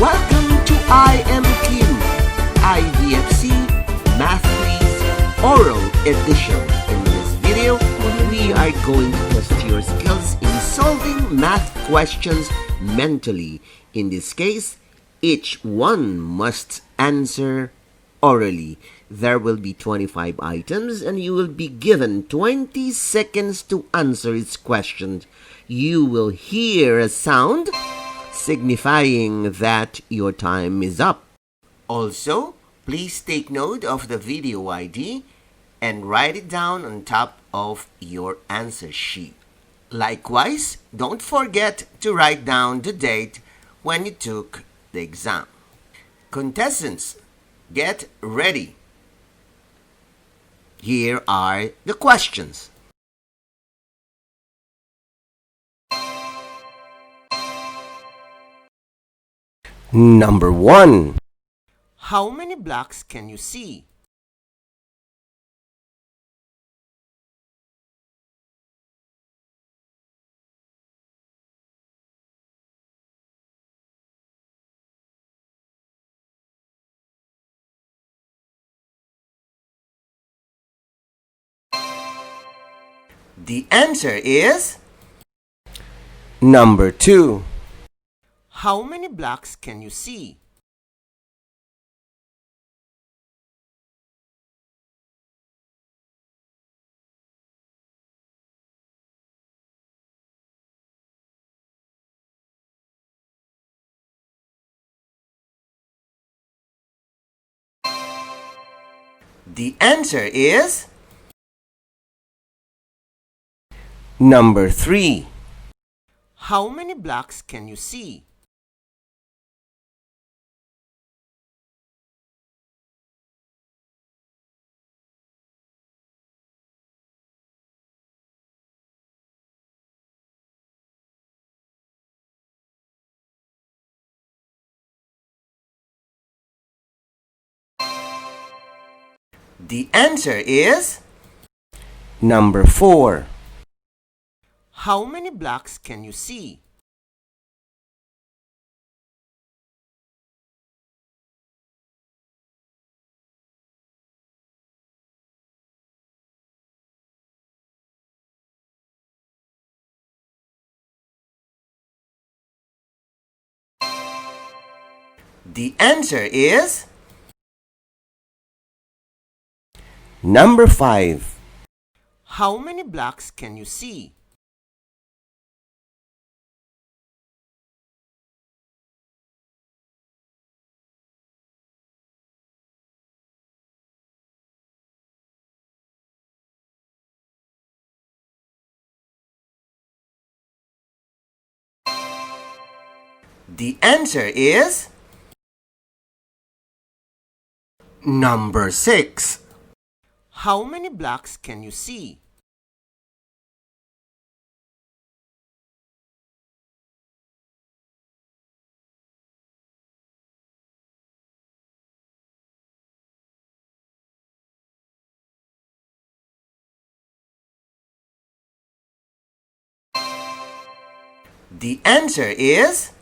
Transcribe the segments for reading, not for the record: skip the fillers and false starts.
Welcome to IMQ, IVFC Math Quiz Oral Edition. In this video, we are going to test your skills in solving math questions mentally. In this case, each one must answer orally. There will be 25 items and you will be given 20 seconds to answer its question. You will hear a sound signifying that your time is up. Also, please take note of the video ID and write it down on top of your answer sheet. Likewise, don't forget to write down the date when you took the exam. Contestants, get ready. Here are the questions. Number 1. How many blocks can you see? The answer is number 2. How many blocks can you see? The answer is number 3. How many blocks can you see? The answer is number 4. How many blocks can you see? The answer is number 5. How many blocks can you see? The answer is number 6. How many blocks can you see? The answer is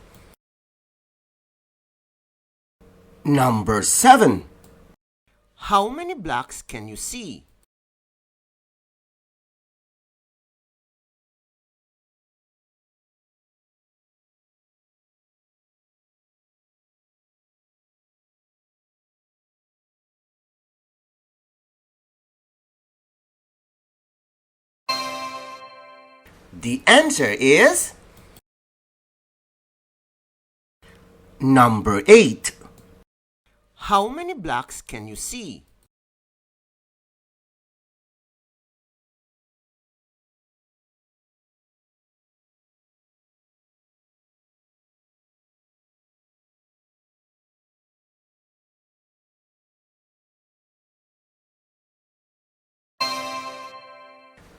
number 7. How many blocks can you see? The answer is number 8. How many blocks can you see?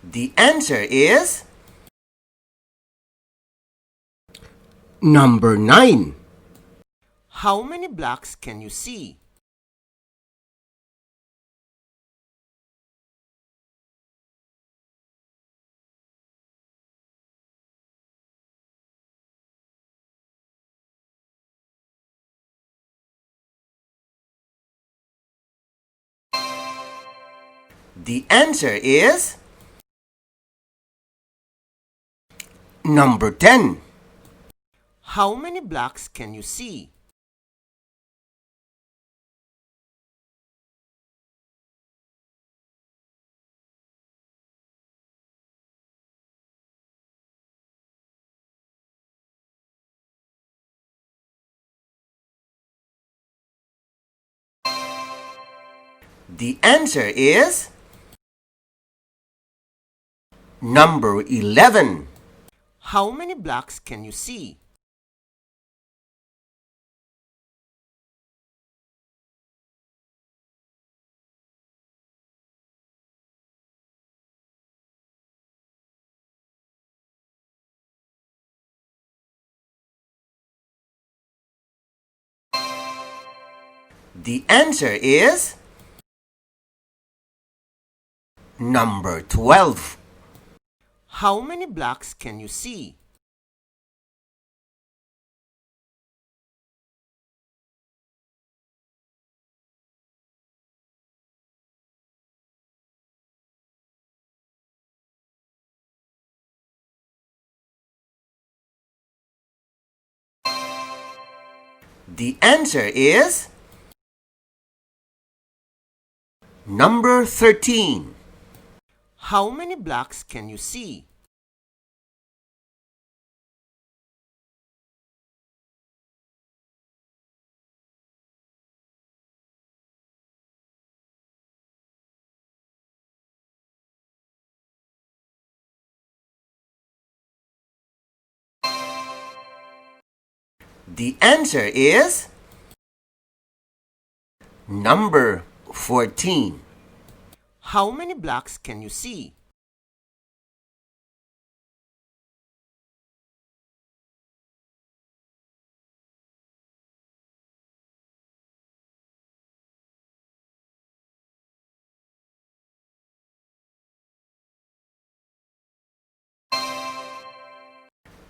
The answer is number 9. How many blocks can you see? The answer is number 10. How many blocks can you see? The answer is number 11. How many blocks can you see? The answer is number 12. How many blocks can you see? The answer is number 13. How many blocks can you see? The answer is number 14. How many blocks can you see?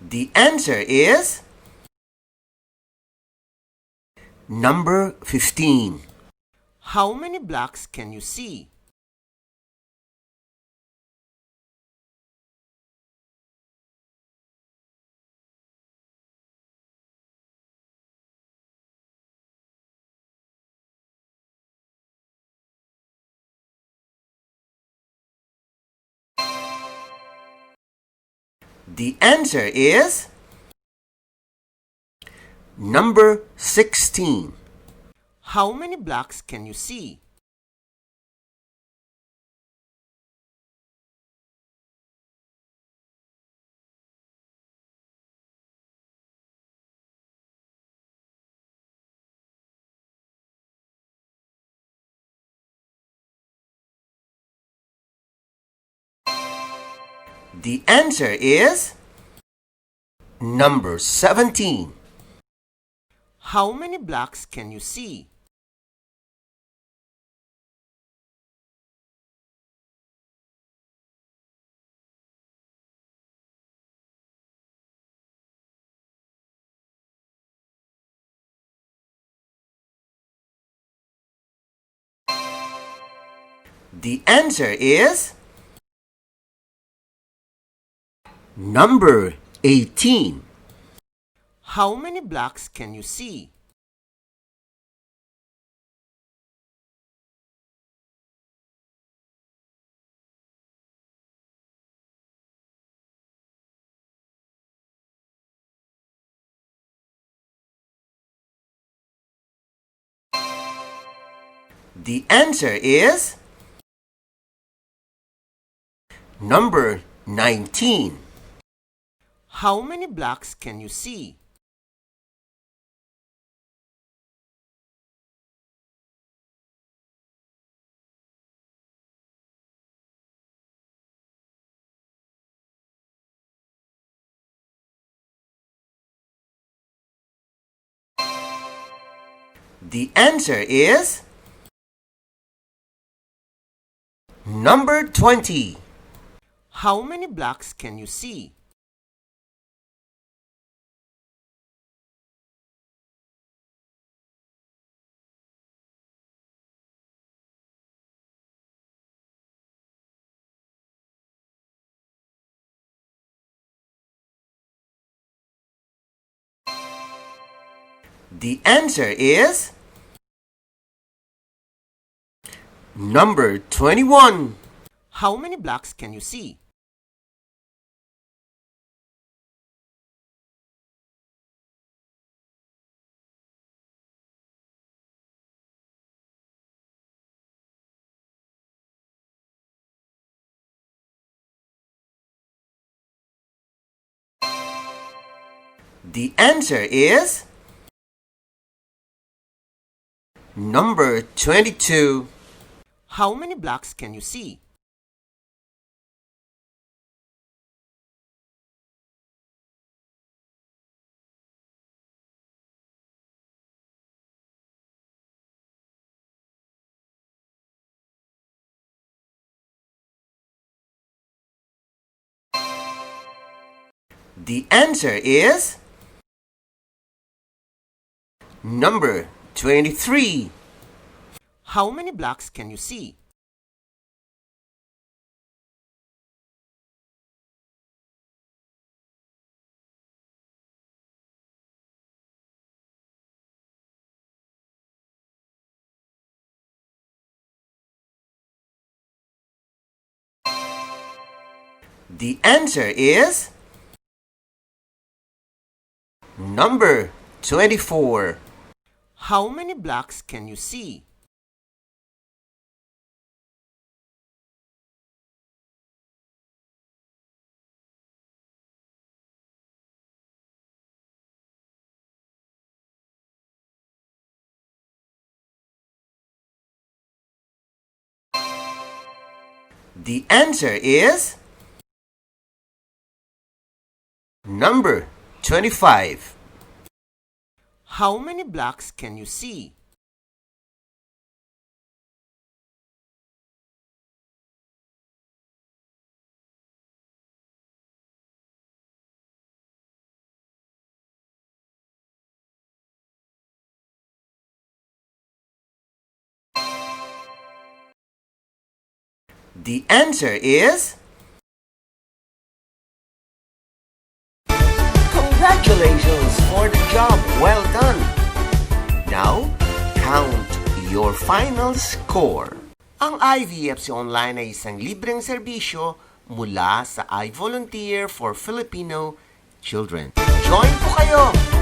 The answer is number 15. How many blocks can you see? The answer is number 16. How many blocks can you see? The answer is number 17. How many blocks can you see? The answer is number 18. How many blocks can you see? The answer is number 19. How many blocks can you see? The answer is number 20. How many blocks can you see? The answer is number 21. How many blocks can you see? The answer is number 22. How many blocks can you see? The answer is number 23. How many blocks can you see? The answer is number 24. How many blocks can you see? The answer is number 25. How many blocks can you see? The answer is congratulations for the job well done. Now, count your final score. Ang IVFC Online ay isang libreng serbisyo mula sa I Volunteer for Filipino Children. Join po kayo!